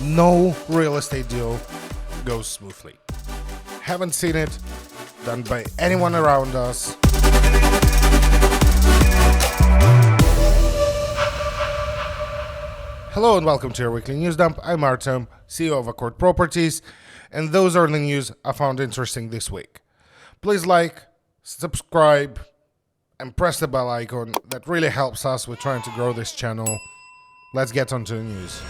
No real estate deal goes smoothly. Haven't seen it done by anyone around us. Hello and welcome to your weekly Newsdump. I'm Artem, CEO of Akord Properties, and those are the news I found interesting this week. Please like, subscribe, and press the bell icon. That really helps us with trying to grow this channel. Let's get on to the news.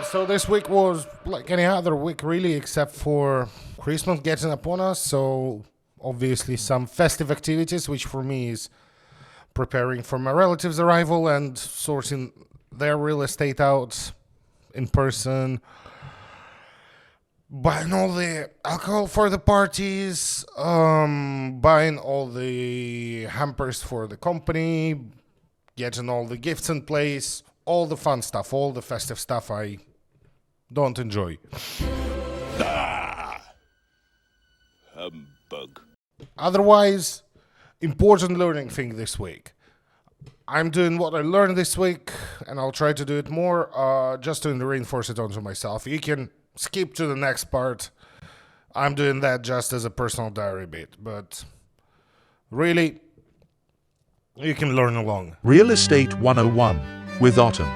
So this week was like any other week really, except for Christmas getting upon us. So obviously some festive activities, which for me is preparing for my relatives' arrival and sorting their real estate out in person, buying all the alcohol for the parties, buying all the hampers for the company, getting all the gifts in place, all the fun stuff, all the festive stuff I don't enjoy. Humbug. Otherwise, important learning thing this week. I'm doing what I learned this week, and I'll try to do it more, just to reinforce it onto myself. You can skip to the next part. I'm doing that just as a personal diary bit, but really, you can learn along. Real Estate 101 with Artem.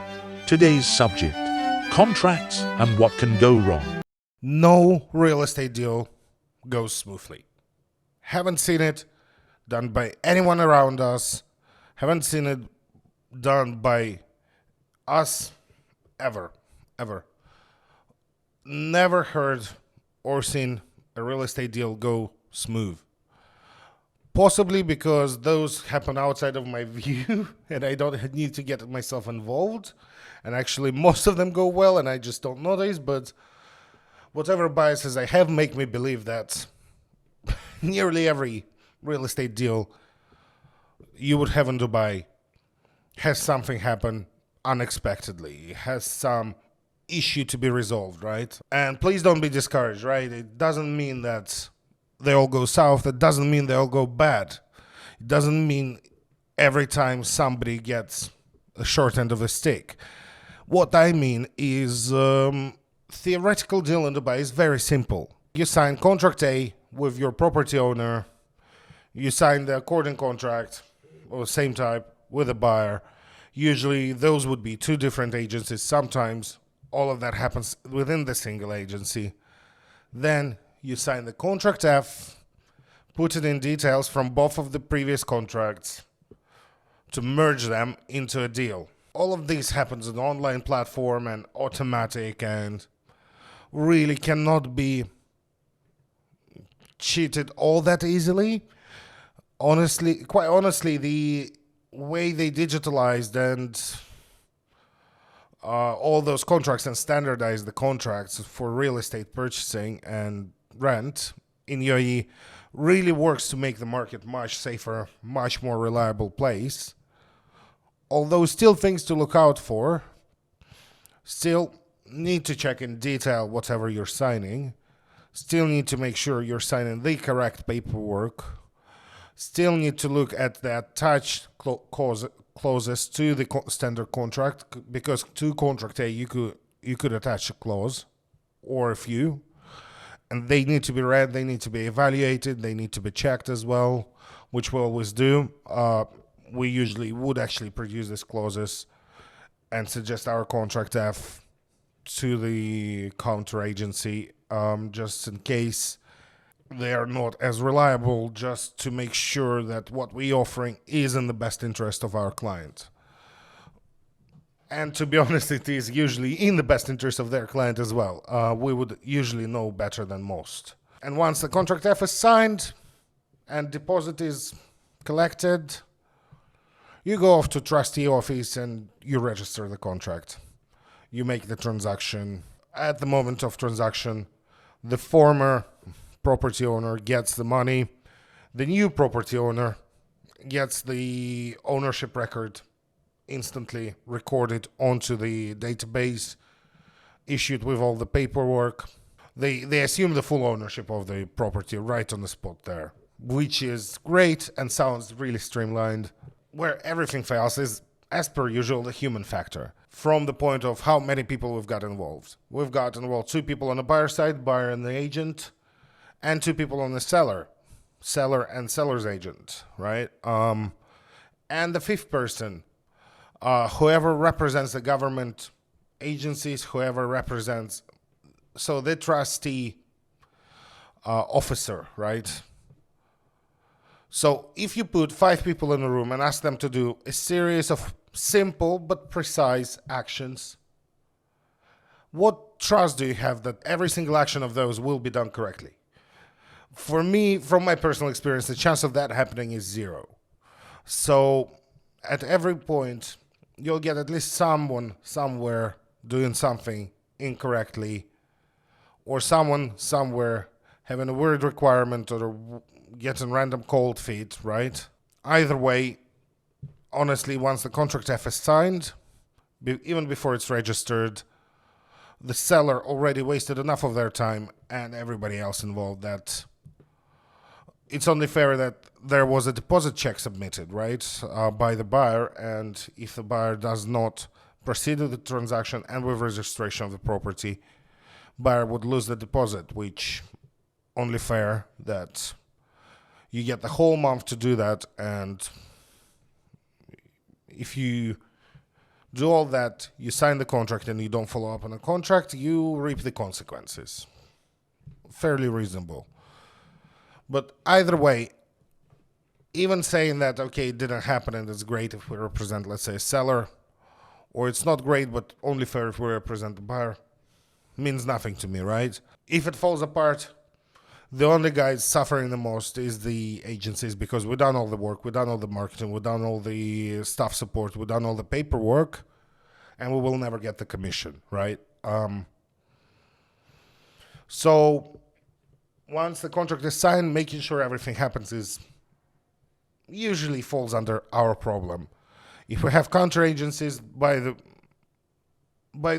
Today's subject: contracts and what can go wrong. No real estate deal goes smoothly. Haven't seen it done by anyone around us. Haven't seen it done by us ever. Never heard or seen a real estate deal go smooth. Possibly because those happen outside of my view and I don't need to get myself involved. And actually most of them go well and I just don't notice. But whatever biases I have make me believe that nearly every real estate deal you would have in Dubai has something happen unexpectedly, has some issue to be resolved, right? And please don't be discouraged, right? It doesn't mean that they all go south. It doesn't mean they all go bad. It doesn't mean every time somebody gets a short end of the stick. What I mean is theoretical deal in Dubai is very simple. You sign contract A with your property owner. You sign the according contract or same type with a buyer. Usually those would be two different agencies. Sometimes all of that happens within the single agency. Then you sign the contract F, put it in details from both of the previous contracts to merge them into a deal. All of this happens on an online platform and automatic and really cannot be cheated all that easily. Quite honestly, the way they digitalized and all those contracts and standardized the contracts for real estate purchasing and rent in UAE really works to make the market much safer, much more reliable place. Although still things to look out for, still need to check in detail whatever you're signing, still need to make sure you're signing the correct paperwork, still need to look at the attached clauses to the standard contract, because to contract A you could attach a clause or a few, and they need to be read, they need to be evaluated, they need to be checked as well, which we always do. We usually would actually produce these clauses and suggest our contract F to the counter agency, just in case they are not as reliable, just to make sure that what we're offering is in the best interest of our client. And to be honest, it is usually in the best interest of their client as well. We would usually know better than most. And once the contract F is signed and deposit is collected, you go off to trustee office and you register the contract. You make the transaction. At the moment of transaction, the former property owner gets the money. The new property owner gets the ownership record instantly recorded onto the database, issued with all the paperwork. They assume the full ownership of the property right on the spot there, which is great and sounds really streamlined. Where everything fails is as per usual, the human factor. From the point of how many people we've got involved. We've got involved 2 people on the buyer side, buyer and the agent, and 2 people on the seller and seller's agent, right? And the 5th person, whoever represents the government agencies, whoever represents, so the trustee officer, right? So if you put 5 people in a room and ask them to do a series of simple but precise actions, what trust do you have that every single action of those will be done correctly? For me, from my personal experience, the chance of that happening is 0. So at every point, you'll get at least someone somewhere doing something incorrectly, or someone somewhere having a weird requirement or getting random cold feet, right? Either way, honestly, once the contract F is signed, even before it's registered, the seller already wasted enough of their time and everybody else involved that it's only fair that there was a deposit check submitted, right, by the buyer, and if the buyer does not proceed with the transaction and with registration of the property, buyer would lose the deposit, which only fair that you get the whole month to do that, and if you do all that, you sign the contract and you don't follow up on the contract, you reap the consequences. Fairly reasonable. But either way, even saying that, okay, it didn't happen and it's great if we represent, let's say, a seller, or it's not great but only fair if we represent the buyer, means nothing to me, right? If it falls apart, the only guy suffering the most is the agencies, because we've done all the work, we've done all the marketing, we've done all the staff support, we've done all the paperwork, and we will never get the commission, right? So once the contract is signed, making sure everything happens is usually falls under our problem. If we have counter agencies, by the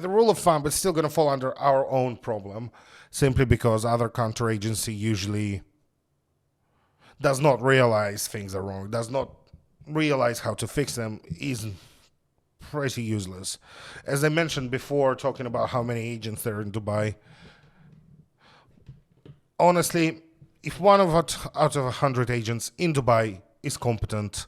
rule of thumb, it's still going to fall under our own problem, simply because other counter agency usually does not realize things are wrong, does not realize how to fix them, is pretty useless. As I mentioned before, talking about how many agents there are in Dubai, honestly, if one out of 100 agents in Dubai is competent,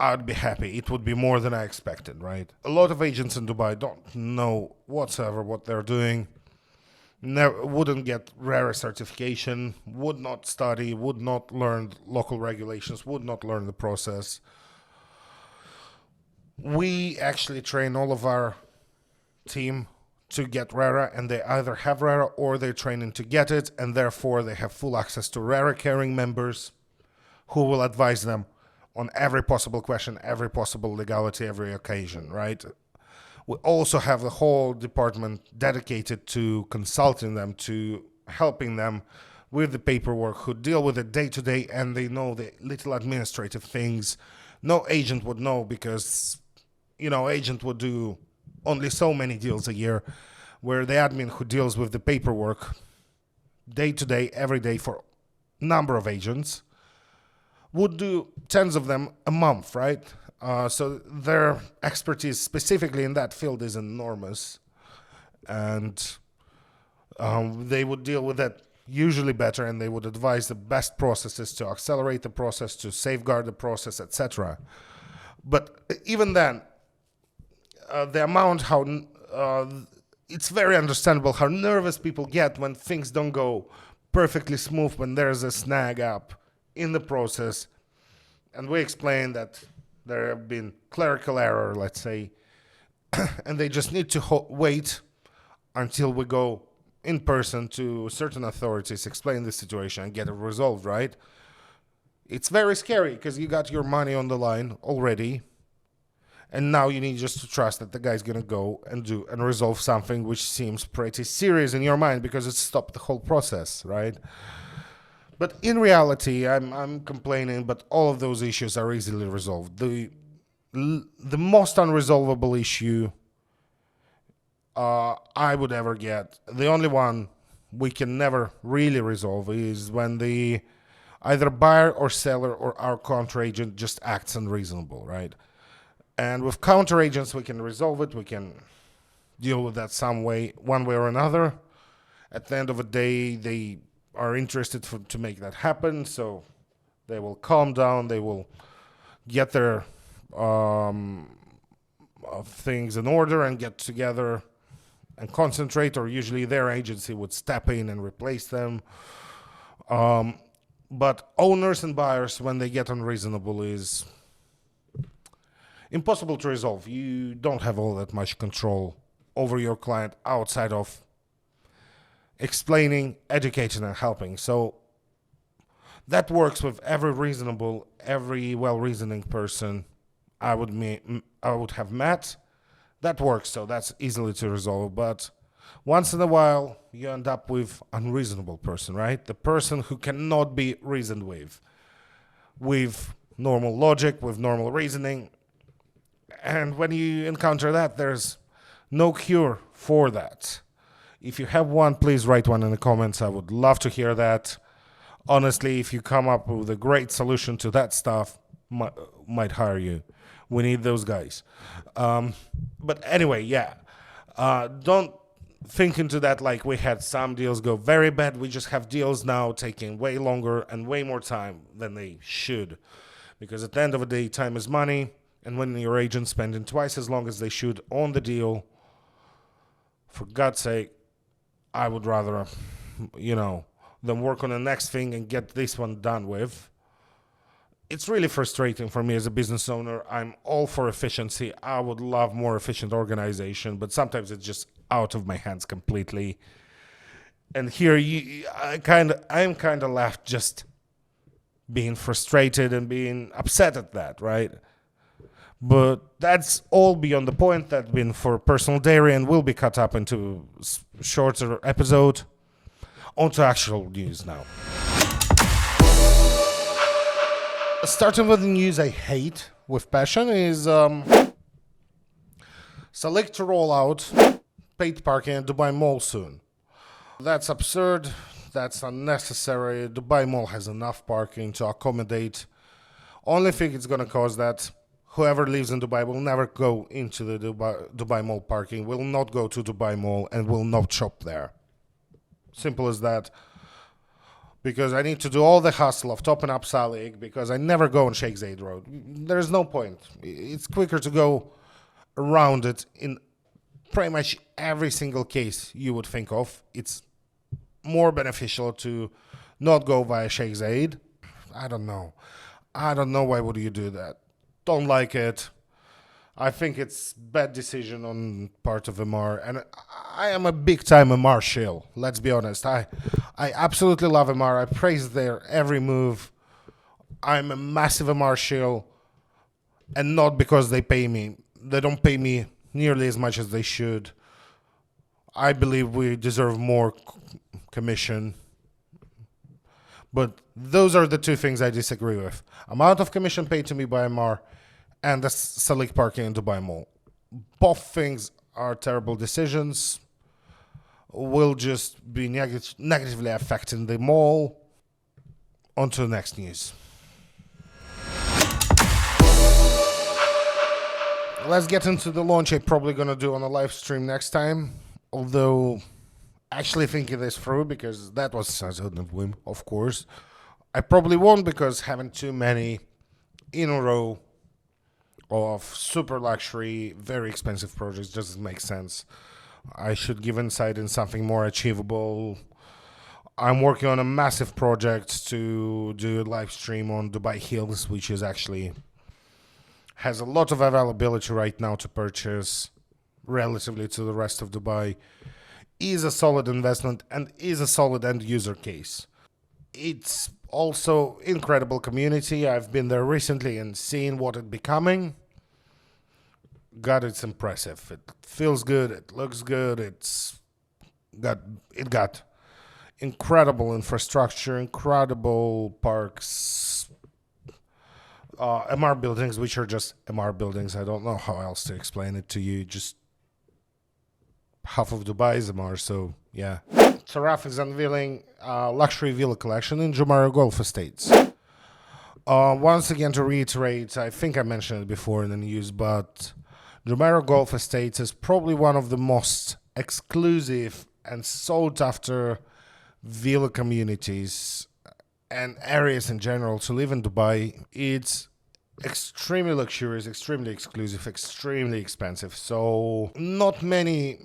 I'd be happy. It would be more than I expected, right? A lot of agents in Dubai don't know whatsoever what they're doing, wouldn't get RARA certification, would not study, would not learn local regulations, would not learn the process. We actually train all of our team to get RARA, and they either have RARA or they're training to get it, and therefore they have full access to RARA caring members who will advise them on every possible question, every possible legality, every occasion, right? We also have the whole department dedicated to consulting them, to helping them with the paperwork, who deal with it day to day, and they know the little administrative things no agent would know, because, agent would do only so many deals a year, where the admin who deals with the paperwork day to day, every day for a number of agents would do tens of them a month, right? So their expertise specifically in that field is enormous, and they would deal with that usually better, and they would advise the best processes to accelerate the process, to safeguard the process, etc. But even then, the amount it's very understandable how nervous people get when things don't go perfectly smooth, when there's a snag up in the process, and we explain that there have been clerical error, let's say, and they just need to wait until we go in person to certain authorities, explain the situation and get it resolved, right? It's very scary because you got your money on the line already, and now you need just to trust that the guy's going to go and do and resolve something which seems pretty serious in your mind because it stopped the whole process, right? But in reality, I'm complaining, but all of those issues are easily resolved. The most unresolvable issue I would ever get, the only one we can never really resolve, is when the either buyer or seller or our counter agent just acts unreasonable, right? And with counter agents, we can resolve it. We can deal with that some way, one way or another. At the end of the day, they are interested to make that happen. So they will calm down. They will get their things in order and get together and concentrate, or usually their agency would step in and replace them. But owners and buyers, when they get unreasonable, is impossible to resolve. You don't have all that much control over your client outside of explaining, educating, and helping. So that works with every reasonable, every well-reasoning person I would have met. That works, so that's easily to resolve. But once in a while, you end up with unreasonable person, right? The person who cannot be reasoned with normal logic, with normal reasoning. And when you encounter that, there's no cure for that. If you have one, please write one in the comments. I would love to hear that. Honestly, if you come up with a great solution to that stuff, might hire you. We need those guys. But anyway, yeah. Don't think into that like we had some deals go very bad. We just have deals now taking way longer and way more time than they should. Because at the end of the day, time is money. And when your agent's spending twice as long as they should on the deal, for God's sake, I would rather, than work on the next thing and get this one done with. It's really frustrating for me as a business owner. I'm all for efficiency. I would love more efficient organization, but sometimes it's just out of my hands completely. And here, I'm kind of left just being frustrated and being upset at that, right? But that's all beyond the point. That's been for personal dairy and will be cut up into shorter episode. On to actual news now. Starting with the news I hate with passion is Salik to roll out paid parking at Dubai Mall soon. That's absurd. That's unnecessary. Dubai Mall has enough parking to accommodate. Only thing it's going to cause that whoever lives in Dubai will never go into the Dubai Mall parking, will not go to Dubai Mall, and will not shop there. Simple as that. Because I need to do all the hustle of topping up Salik, because I never go on Sheikh Zayed Road. There's no point. It's quicker to go around it in pretty much every single case you would think of. It's more beneficial to not go via Sheikh Zayed. I don't know why would you do that. Don't like it. I think it's bad decision on part of MR, and I am a big time MR shill. Let's be honest. I absolutely love MR. I praise their every move. I'm a massive MR shill, and not because they pay me. They don't pay me nearly as much as they should. I believe we deserve more commission. But those are the two things I disagree with. Amount of commission paid to me by MR and the Salik parking in Dubai Mall. Both things are terrible decisions. Will just be negatively affecting the mall. On to the next news. Let's get into the launch I'm probably going to do on a live stream next time. Although, actually thinking this through, because that was a sudden whim, of course. I probably won't, because having too many in a row of super luxury, very expensive projects doesn't make sense. I should give insight in something more achievable. I'm working on a massive project to do a live stream on Dubai Hills, which is actually has a lot of availability right now to purchase relatively to the rest of Dubai. Is a solid investment and is a solid end user case. It's also incredible community. I've been there recently and seen what it's becoming. God, it's impressive. It feels good. It looks good. It got incredible infrastructure, incredible parks, MR buildings, which are just MR buildings. I don't know how else to explain it to you. Just half of Dubai is MR, so yeah. Taraf is unveiling a luxury villa collection in Jumeirah Golf Estates. Once again, to reiterate, I think I mentioned it before in the news, but Jumeirah Golf Estates is probably one of the most exclusive and sought after villa communities and areas in general to live in Dubai. It's extremely luxurious, extremely exclusive, extremely expensive. So not many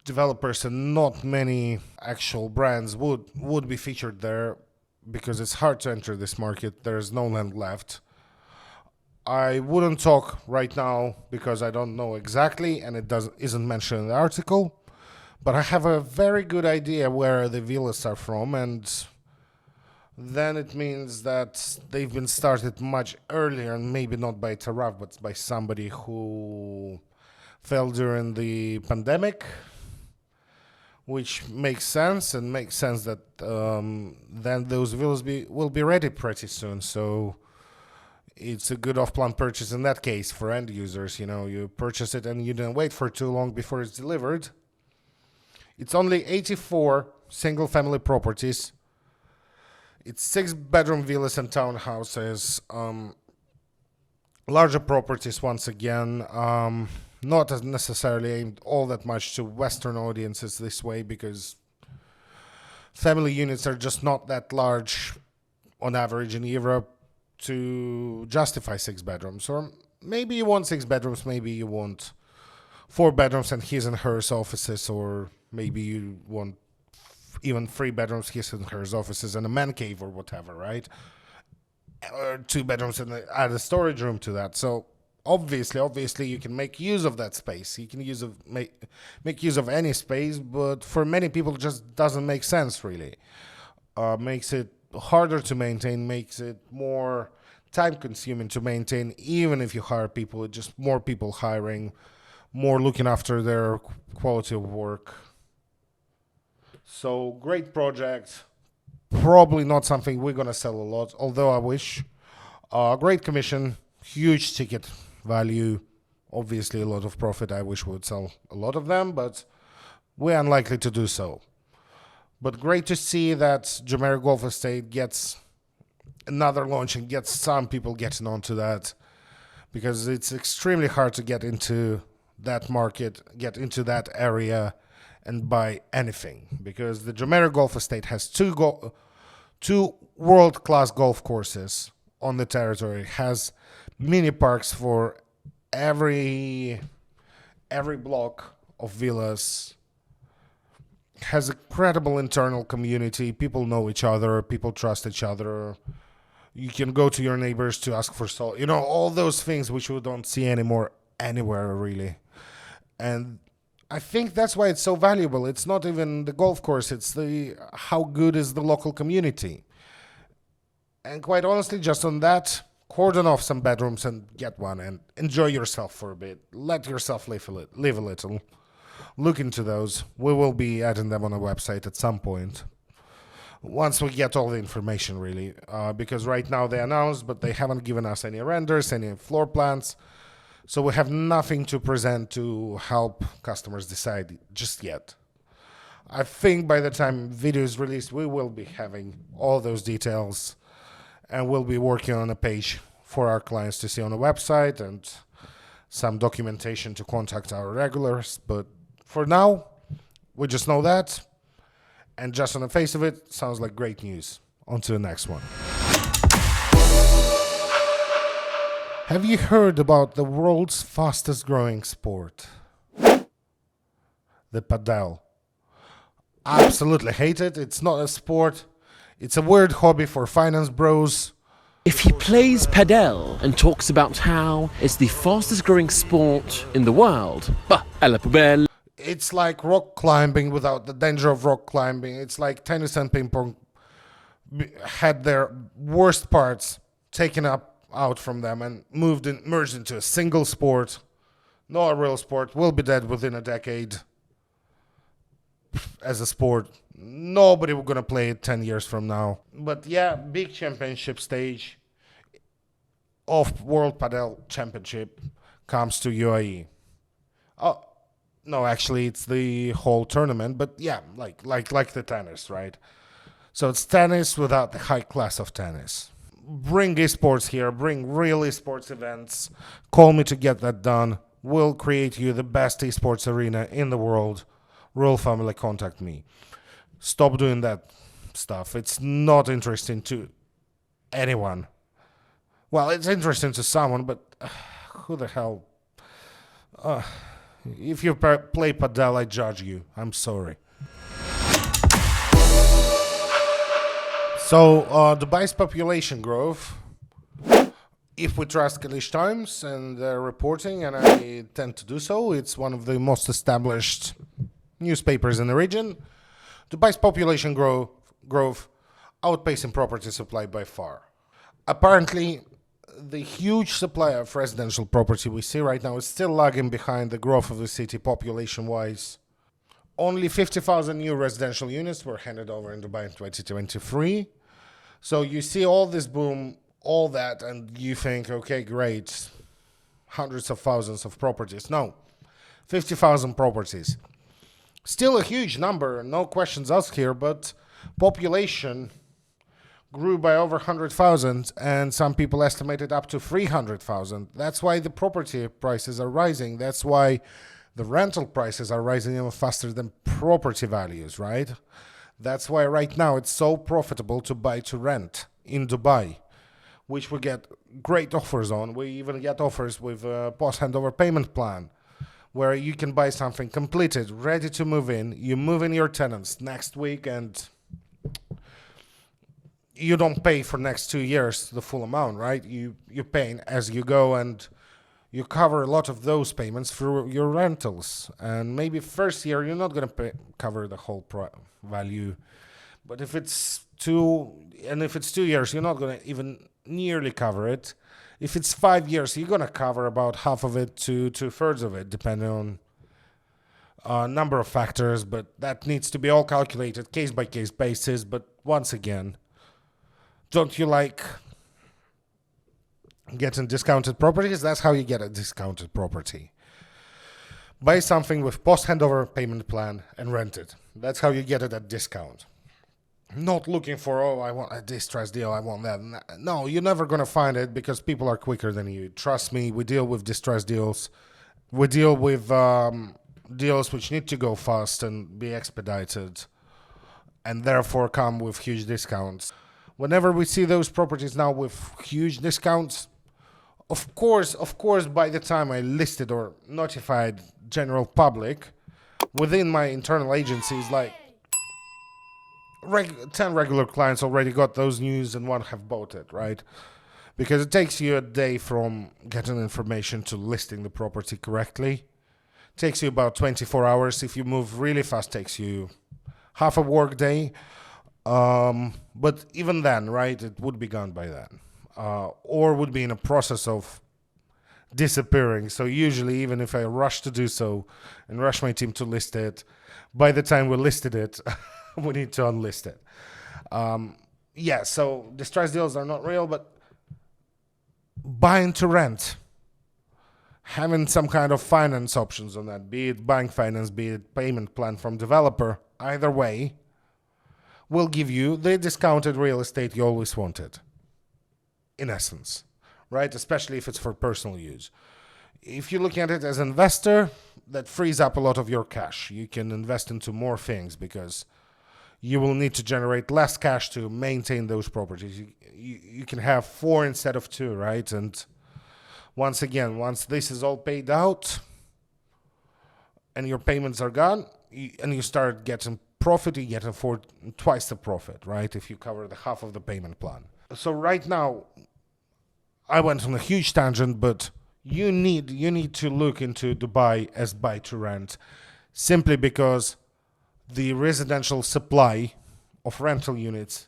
developers and not many actual brands would be featured there because it's hard to enter this market. There's no land left. I wouldn't talk right now because I don't know exactly and isn't mentioned in the article, but I have a very good idea where the villas are from, and then it means that they've been started much earlier, and maybe not by Taraf, but by somebody who fell during the pandemic, which makes sense, and makes sense that then those villas will be ready pretty soon. So it's a good off-plan purchase in that case for end users. You know, you purchase it and you didn't wait for too long before it's delivered. It's only 84 single-family properties. It's 6-bedroom villas and townhouses. Larger properties, once again. Not as necessarily aimed all that much to Western audiences this way, because family units are just not that large on average in Europe to justify 6 bedrooms. Or maybe you want 6 bedrooms, maybe you want 4 bedrooms and his and hers offices, or maybe you want even 3 bedrooms, his and hers offices, and a man cave or whatever, right? Or 2 bedrooms and add a storage room to that. So obviously you can make use of that space. You can make use of any space, but for many people it just doesn't make sense really. Makes it harder to maintain, makes it more time consuming to maintain, even if you hire people. It's just more people hiring, more looking after their quality of work. So great project, probably not something we're gonna sell a lot, although I wish. Great commission, huge ticket value, obviously a lot of profit. I wish we would sell a lot of them, but we're unlikely to do so. But great to see that Jumeirah Golf Estate gets another launch and gets some people getting onto that, because it's extremely hard to get into that market, get into that area and buy anything, because the Jumeirah Golf Estate has two world-class golf courses on the territory. It has mini parks for every block of villas. Has a credible internal community. People know each other. People trust each other. You can go to your neighbors to ask for salt. You know, all those things which we don't see anymore anywhere really. And I think that's why it's so valuable. It's not even the golf course. It's the how good is the local community. And quite honestly, just on that, cordon off some bedrooms and get one and enjoy yourself for a bit. Let yourself live a little. Look into those. We will be adding them on the website at some point, once we get all the information really, because right now they announced, but they haven't given us any renders, any floor plans, so we have nothing to present to help customers decide just yet. I think by the time video is released, we will be having all those details, and we'll be working on a page for our clients to see on the website and some documentation to contact our regulars. But for now, we just know that, and just on the face of it, sounds like great news. On to the next one. Have you heard about the world's fastest growing sport? The padel. Absolutely hate it. It's not a sport. It's a weird hobby for finance bros. If he plays padel and talks about how it's the fastest growing sport in the world, bah, à la poubelle. It's like rock climbing without the danger of rock climbing. It's like tennis and ping pong had their worst parts taken out from them and merged into a single sport. Not a real sport. Will be dead within a decade as a sport. Nobody will gonna play it 10 years from now. But yeah, big championship stage of World Padel Championship comes to UAE. Oh, no, actually it's the whole tournament, but yeah, like the tennis, right? So it's tennis without the high class of tennis. bring esports here, bring real esports events. Call me to get that done. We'll create you the best esports arena in the world. Royal family, contact me. Stop doing that stuff. It's not interesting to anyone. Well, it's interesting to someone, but who the hell? If you play Padel, I judge you. I'm sorry. So, Dubai's population growth, if we trust Kalish Times and their reporting, and I tend to do so, it's one of the most established newspapers in the region. Dubai's population growth outpacing property supply by far. Apparently, the huge supply of residential property we see right now is still lagging behind the growth of the city population-wise. Only 50,000 new residential units were handed over in Dubai in 2023. So you see all this boom, all that, and you think, okay, great, hundreds of thousands of properties. No, 50,000 properties. Still a huge number, no questions asked here, but population grew by over 100,000, and some people estimated up to 300,000. That's why the property prices are rising. That's why the rental prices are rising even faster than property values, right? That's why right now it's so profitable to buy to rent in Dubai, which we get great offers on. We even get offers with a post-handover payment plan, where you can buy something completed, ready to move in. You move in your tenants next week, and you don't pay for next 2 years the full amount, right? You're paying as you go, and you cover a lot of those payments through your rentals. And maybe first year you're not going to cover the whole value, but if it's 2 years, you're not going to even nearly cover it. If it's 5 years, you're going to cover about half of it to 2/3 of it, depending on a number of factors, but that needs to be all calculated case by case basis. But once again, don't you like getting discounted properties? That's how you get a discounted property. Buy something with post-handover payment plan and rent it. That's how you get it at discount. Not looking for, I want a distressed deal, I want that. No, you're never going to find it because people are quicker than you. Trust me, we deal with distressed deals. We deal with deals which need to go fast and be expedited, and therefore come with huge discounts. Whenever we see those properties now with huge discounts, of course, by the time I listed or notified general public, within my internal agencies, like 10 regular clients already got those news and one have bought it, right? Because it takes you a day from getting information to listing the property correctly. It takes you about 24 hours. If you move really fast, it takes you half a work day. But even then, right, it would be gone by then. Or would be in a process of disappearing. So usually, even if I rush to do so and rush my team to list it, by the time we listed it, we need to unlist it. So distressed deals are not real, but buying to rent, having some kind of finance options on that, be it bank finance, be it payment plan from developer, either way, will give you the discounted real estate you always wanted, in essence, right? Especially if it's for personal use. If you look at it as an investor, that frees up a lot of your cash. You can invest into more things because you will need to generate less cash to maintain those properties. You can have 4 instead of 2, right? And once again, once this is all paid out and your payments are gone, and you start getting profit, you get twice the profit, right? If you cover the half of the payment plan. So right now, I went on a huge tangent, but you need to look into Dubai as buy to rent, simply because the residential supply of rental units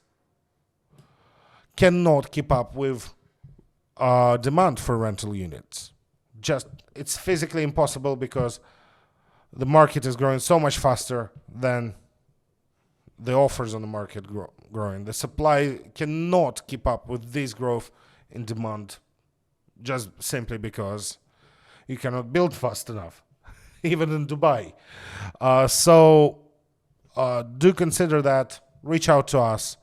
cannot keep up with demand for rental units. It's physically impossible because the market is growing so much faster than the offers on the market growing. The supply cannot keep up with this growth in demand, just simply because you cannot build fast enough, even in Dubai. Do consider that. Reach out to us.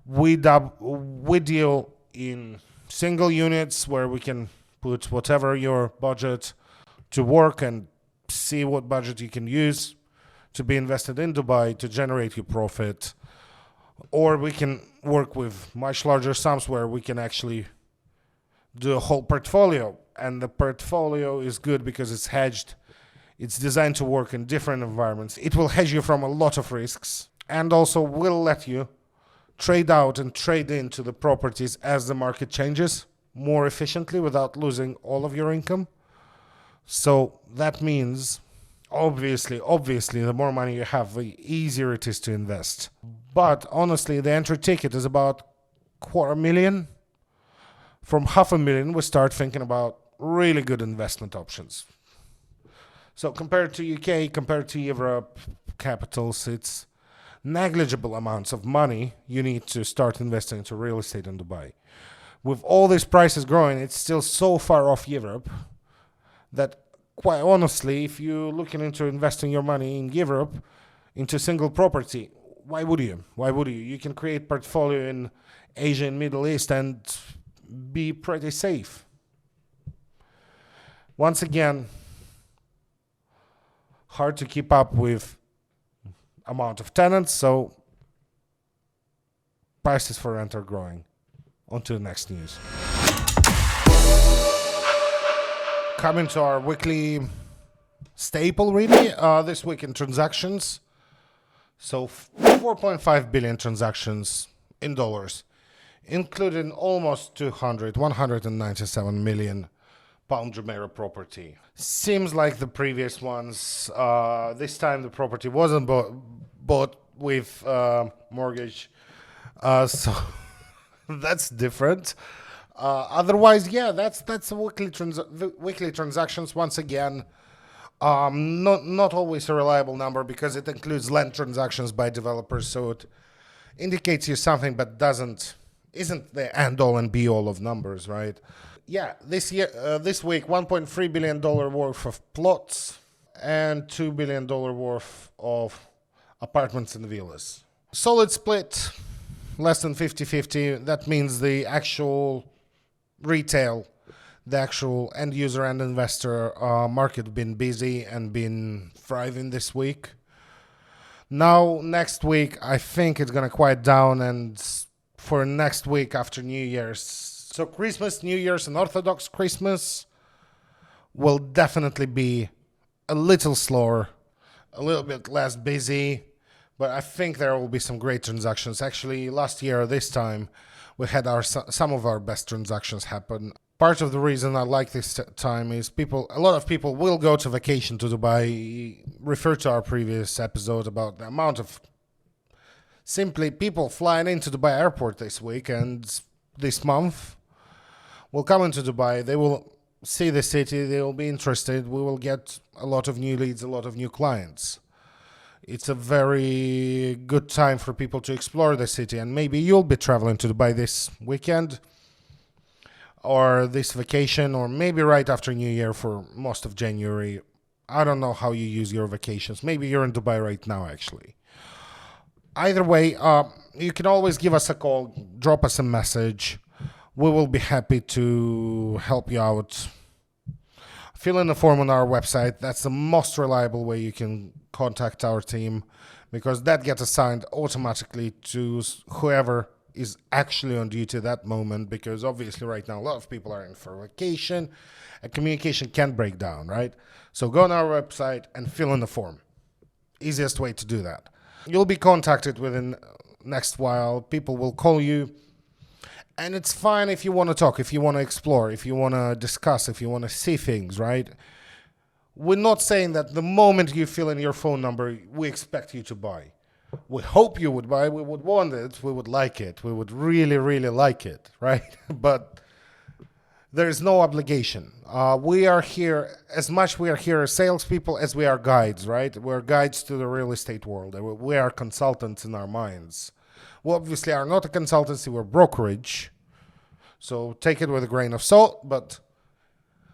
We deal in single units where we can put whatever your budget to work and see what budget you can use to be invested in Dubai to generate your profit. Or we can work with much larger sums where we can actually do a whole portfolio. And the portfolio is good because it's hedged. It's designed to work in different environments. It will hedge you from a lot of risks and also will let you trade out and trade into the properties as the market changes more efficiently without losing all of your income. So that means, obviously, the more money you have, the easier it is to invest. But honestly, the entry ticket is about $250,000. From $500,000, we start thinking about really good investment options. So compared to UK, compared to Europe capitals, it's negligible amounts of money you need to start investing into real estate in Dubai. With all these prices growing, it's still so far off Europe that, quite honestly, if you're looking into investing your money in Europe into single property, why would you? Why would you? You can create portfolio in Asia and Middle East and be pretty safe. Once again, hard to keep up with amount of tenants, so prices for rent are growing. On to the next news. Coming to our weekly staple, really, this week in transactions. So 4.5 billion transactions in dollars, including almost 197 million Palm Jumeirah property. Seems like the previous ones. This time the property wasn't bought with mortgage, so that's different. Otherwise, yeah, that's a weekly transactions. Once again, not always a reliable number because it includes land transactions by developers, so it indicates you something, but isn't the end all and be all of numbers, right? Yeah, this week, $1.3 billion worth of plots and $2 billion worth of apartments and villas. Solid split, less than 50-50. That means the actual retail, the actual end user and investor market been busy and been thriving this week. Now, next week, I think it's going to quiet down, and for next week after New Year's, so Christmas, New Year's, and Orthodox Christmas will definitely be a little slower, a little bit less busy, but I think there will be some great transactions. Actually, last year, this time, we had some of our best transactions happen. Part of the reason I like this time is a lot of people will go to vacation to Dubai. Refer to our previous episode about the amount of simply people flying into Dubai airport this week and this month will come into Dubai. They will see the city. They will be interested. We will get a lot of new leads, a lot of new clients. It's a very good time for people to explore the city, and maybe you'll be traveling to Dubai this weekend or this vacation, or maybe right after New Year for most of January. I don't know how you use your vacations. Maybe you're in Dubai right now, actually. Either way, you can always give us a call, drop us a message. We will be happy to help you out. Fill in the form on our website. That's the most reliable way you can contact our team, because that gets assigned automatically to whoever is actually on duty at that moment, because obviously right now a lot of people are in for vacation and communication can break down, right? So go on our website and fill in the form. Easiest way to do that. You'll be contacted within next while. People will call you, and it's fine if you want to talk, if you want to explore, if you want to discuss, if you want to see things, right? We're not saying that the moment you fill in your phone number, we expect you to buy. We hope you would buy. We would want it. We would like it. We would really, really like it, right? But there is no obligation. We are here, as much we are here as salespeople as we are guides, right? We're guides to the real estate world. We are consultants in our minds. We obviously are not a consultancy. We're brokerage. So take it with a grain of salt. But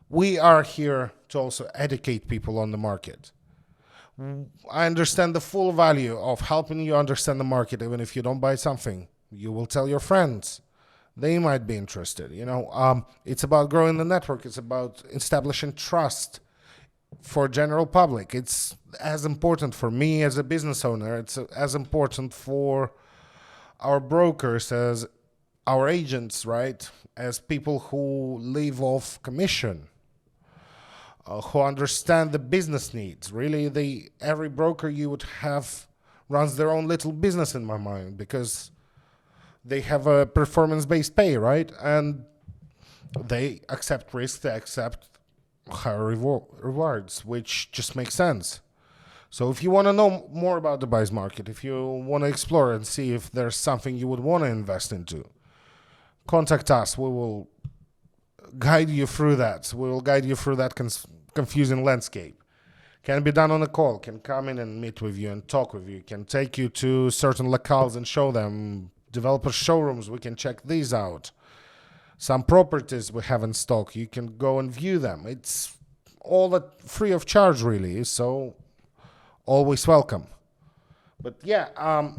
we are here to also educate people on the market. I understand the full value of helping you understand the market. Even if you don't buy something, you will tell your friends. they might be interested. It's about growing the network. It's about establishing trust for general public. It's as important for me as a business owner. It's as important for our brokers as our agents, right? As people who live off commission, who understand the business needs. Really, every broker you would have runs their own little business in my mind, because they have a performance-based pay, right? And they accept risk, they accept higher rewards, which just makes sense. So if you want to know more about the Dubai's market, if you want to explore and see if there's something you would want to invest into, contact us. We will guide you through that. We will guide you through that confusing landscape. Can be done on a call, can come in and meet with you and talk with you, can take you to certain locales and show them. Developer showrooms, we can check these out. Some properties we have in stock, you can go and view them. It's all free of charge, really, so always welcome. But yeah,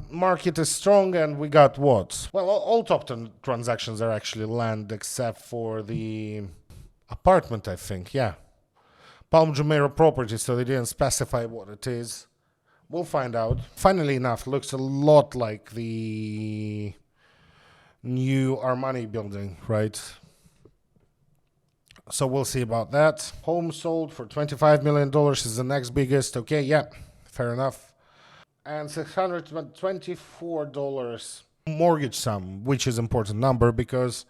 market is strong, and we got what? Well, all top 10 transactions are actually land, except for the apartment, I think, yeah. Palm Jumeirah Properties, so they didn't specify what it is. We'll find out. Funnily enough, looks a lot like the new Armani building, right? So we'll see about that. Home sold for $25 million is the next biggest. Okay, yeah, fair enough. And $624 mortgage sum, which is an important number because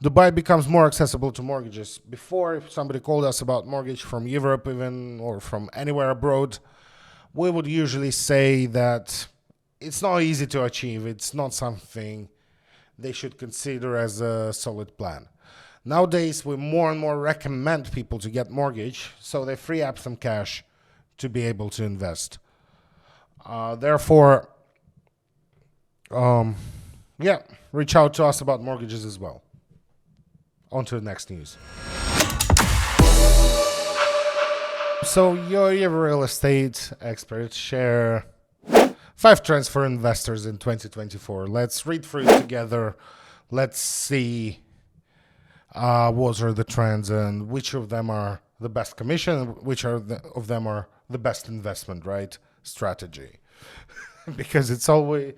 Dubai becomes more accessible to mortgages. Before, if somebody called us about mortgage from Europe even, or from anywhere abroad, we would usually say that it's not easy to achieve. It's not something they should consider as a solid plan. Nowadays, we more and more recommend people to get mortgage, so they free up some cash to be able to invest. Therefore, reach out to us about mortgages as well. On to the next news. So, your real estate experts share 5 trends for investors in 2024. Let's read through it together. Let's see what are the trends and which of them are the best commission, which of them are the best investment, right? Strategy. Because it's always,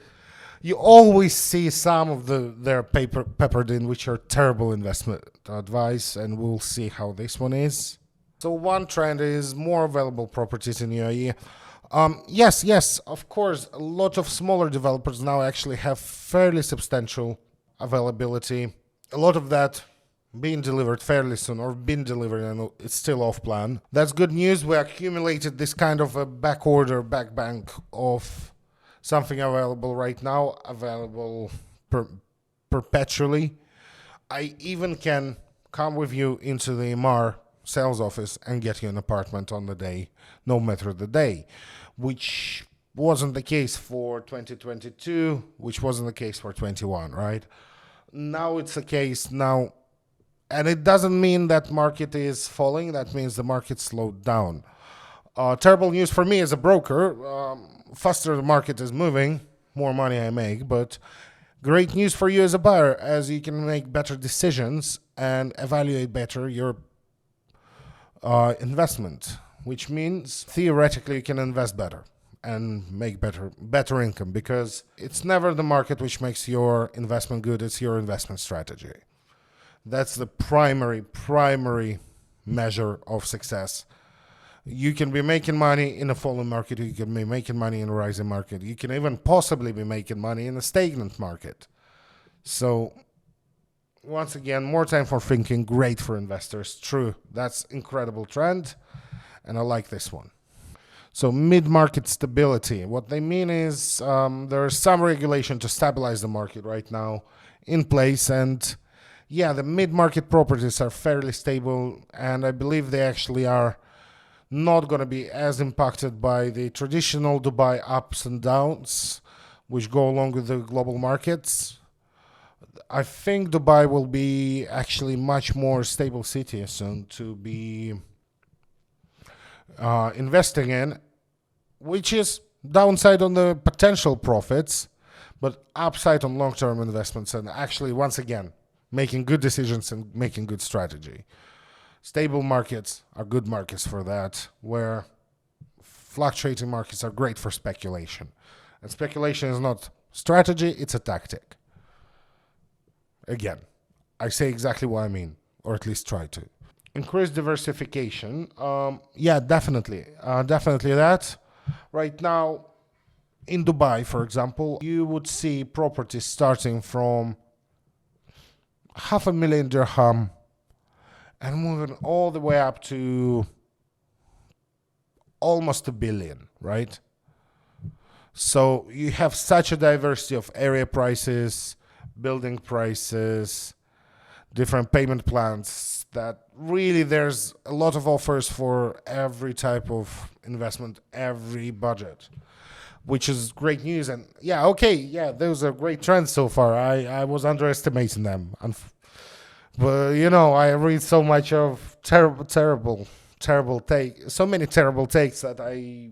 you always see some of their peppered in, which are terrible investment advice, and we'll see how this one is. So one trend is more available properties in UAE. Yes, of course, a lot of smaller developers now actually have fairly substantial availability. A lot of that being delivered fairly soon, or been delivered and it's still off plan. That's good news. We accumulated this kind of a back bank of something available right now, available perpetually. I even can come with you into the MR sales office and get you an apartment on the day, no matter the day, which wasn't the case for 2022, which wasn't the case for 21, right? Now it's the case now, and it doesn't mean that market is falling. That means the market slowed down. Terrible news for me as a broker. Faster the market is moving, more money I make, but great news for you as a buyer, as you can make better decisions and evaluate better your investment, which means theoretically you can invest better and make better income, because it's never the market which makes your investment good, it's your investment strategy. That's the primary measure of success. You can be making money in a falling market, you can be making money in a rising market, you can even possibly be making money in a stagnant market. So once again, more time for thinking, great for investors. True, that's incredible trend, and I like this one. So mid-market stability. What they mean is there is some regulation to stabilize the market right now in place, and yeah, the mid-market properties are fairly stable, and I believe they actually are not going to be as impacted by the traditional Dubai ups and downs, which go along with the global markets. I think Dubai will be actually much more stable city soon to be investing in, which is downside on the potential profits, but upside on long-term investments. And actually, once again, making good decisions and making good strategy. Stable markets are good markets for that, where fluctuating markets are great for speculation. And speculation is not strategy, it's a tactic. Again, I say exactly what I mean, or at least try to. Increase diversification. Definitely. Definitely that. Right now, in Dubai, for example, you would see properties starting from 500,000 dirham and moving all the way up to almost 1 billion, right? So you have such a diversity of area prices, building prices, different payment plans, that really there's a lot of offers for every type of investment, every budget, which is great news. And those are great trends so far. I was underestimating them. But, I read so much of terrible takes, so many terrible takes that I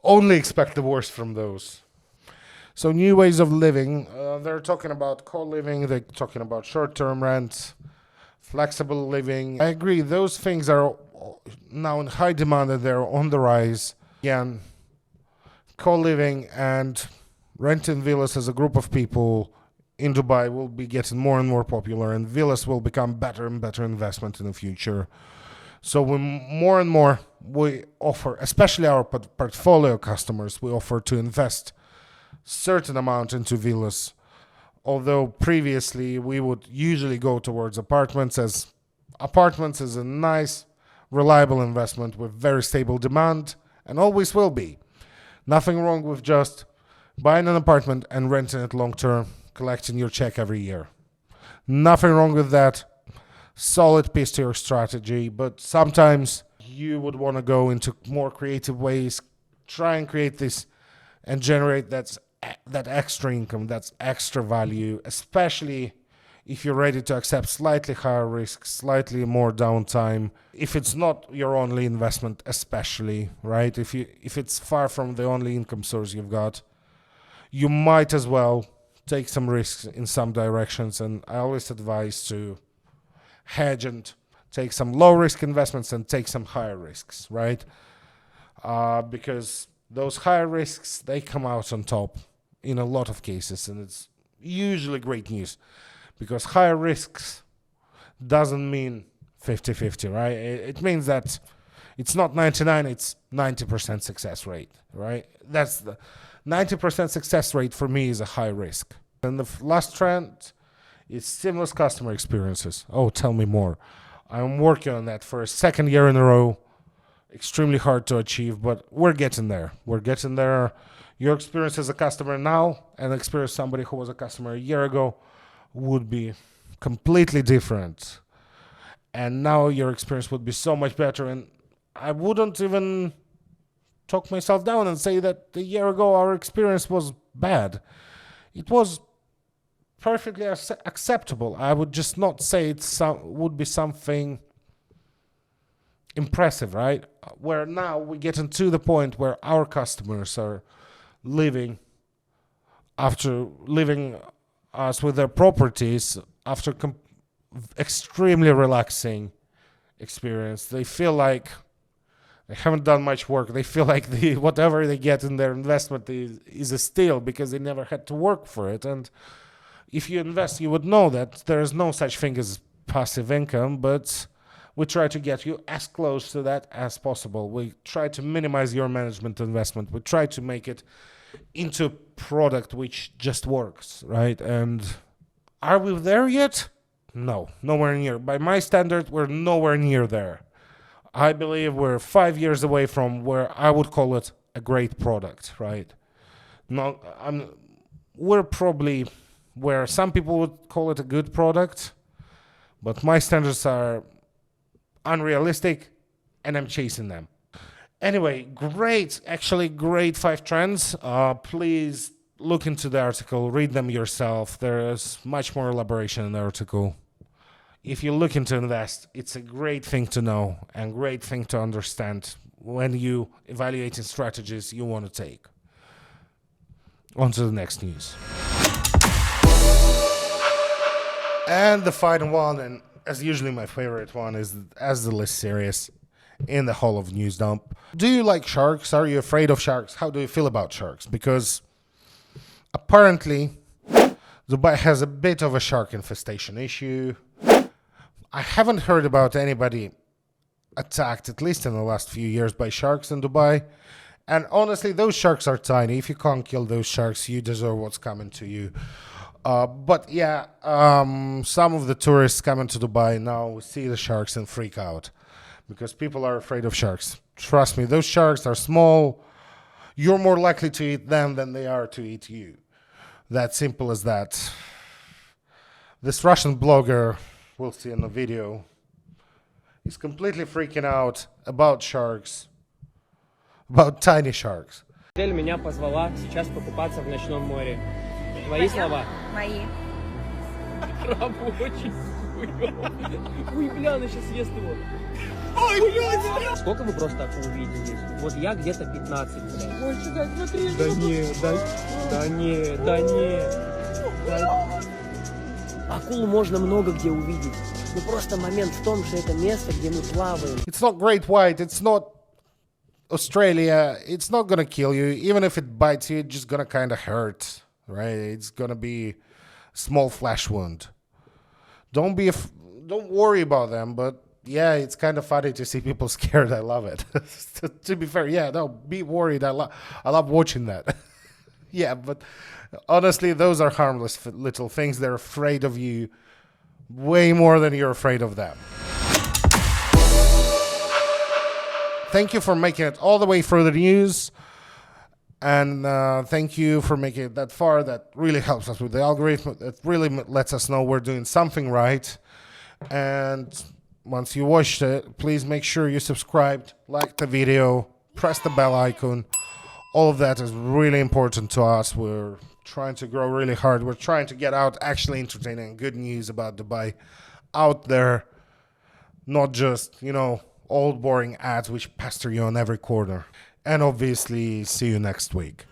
only expect the worst from those. So new ways of living, they're talking about co-living, they're talking about short-term rent, flexible living. I agree, those things are now in high demand and they're on the rise. Again, co-living and renting villas as a group of people in Dubai will be getting more and more popular, and villas will become better and better investment in the future. So more and more we offer, especially our portfolio customers, we offer to invest certain amount into villas, although previously we would usually go towards apartments, as apartments is a nice, reliable investment with very stable demand and always will be. Nothing wrong with just buying an apartment and renting it long term, collecting your check every year. Nothing wrong with that. Solid piece to your strategy, but sometimes you would want to go into more creative ways, try and create this and generate that extra income, that's extra value, especially if you're ready to accept slightly higher risk, slightly more downtime. If it's not your only investment, especially, right? If it's far from the only income source you've got, you might as well take some risks in some directions. And I always advise to hedge and take some low risk investments and take some higher risks, right? Because those higher risks, they come out on top in a lot of cases, and it's usually great news, because higher risks doesn't mean 50-50, right? It means that it's not 99, it's 90% success rate, right? That's the 90% success rate for me is a high risk. And the last trend is seamless customer experiences. Oh, tell me more. I'm working on that for a second year in a row. Extremely hard to achieve, but we're getting there. We're getting there. Your experience as a customer now and experience somebody who was a customer a year ago would be completely different. And now your experience would be so much better. And I wouldn't even talk myself down and say that a year ago our experience was bad. It was perfectly acceptable. I would just not say it would be something impressive, right? Where now we're getting to the point where our customers are living us with their properties after extremely relaxing experience. They feel like they haven't done much work. They feel like whatever they get in their investment is a steal because they never had to work for it. And if you invest, you would know that there is no such thing as passive income, but we try to get you as close to that as possible. We try to minimize your management investment. We try to make it into a product which just works, right? And are we there yet? No, nowhere near. By my standard, we're nowhere near there. I believe we're 5 years away from where I would call it a great product, right? No, we're probably where some people would call it a good product, but my standards are unrealistic and I'm chasing them. Anyway, great 5 trends. Please look into the article, read them yourself. There is much more elaboration in the article. If you're looking to invest, it's a great thing to know and great thing to understand when you evaluating strategies you want to take. On to the next news. And the final one, and as usually my favorite one, is as the least serious in the whole of Newsdump. Do you like sharks? Are you afraid of sharks? How do you feel about sharks? Because apparently Dubai has a bit of a shark infestation issue. I haven't heard about anybody attacked, at least in the last few years, by sharks in Dubai. And honestly, those sharks are tiny. If you can't kill those sharks, you deserve what's coming to you. But yeah, some of the tourists coming to Dubai now see the sharks and freak out because people are afraid of sharks. Trust me, those sharks are small. You're more likely to eat them than they are to eat you. That simple as that. This Russian blogger, we'll see in the video, he's completely freaking out about sharks, about tiny sharks. Меня позвала сейчас покупаться в ночном море. Твои слова? Мои. Рабочий. Ой, бля, она сейчас съест его. Ой, блядь! Сколько вы просто акул увидите здесь? Вот я где-то 15, блядь. Ой, чувак, смотри. Да не. Акул можно много где увидеть. Но просто момент в том, что это место, где мы плаваем. It's not great white, it's not Australia, it's not gonna kill you. Even if it bites you, it's just gonna kind of hurt, right? It's gonna be a small flesh wound. Don't worry about them, but yeah, it's kind of funny to see people scared. I love it. To be fair, yeah, no, be worried. I love watching that. Yeah, but honestly, those are harmless little things. They're afraid of you way more than you're afraid of them. Thank you for making it all the way through the news. And thank you for making it that far. That really helps us with the algorithm. It really lets us know we're doing something right. And once you watched it, please make sure you subscribed, like the video, press the bell icon. All of that is really important to us. We're trying to grow really hard. We're trying to get out actually entertaining good news about Dubai out there. Not just, old boring ads which pester you on every corner. And obviously, see you next week.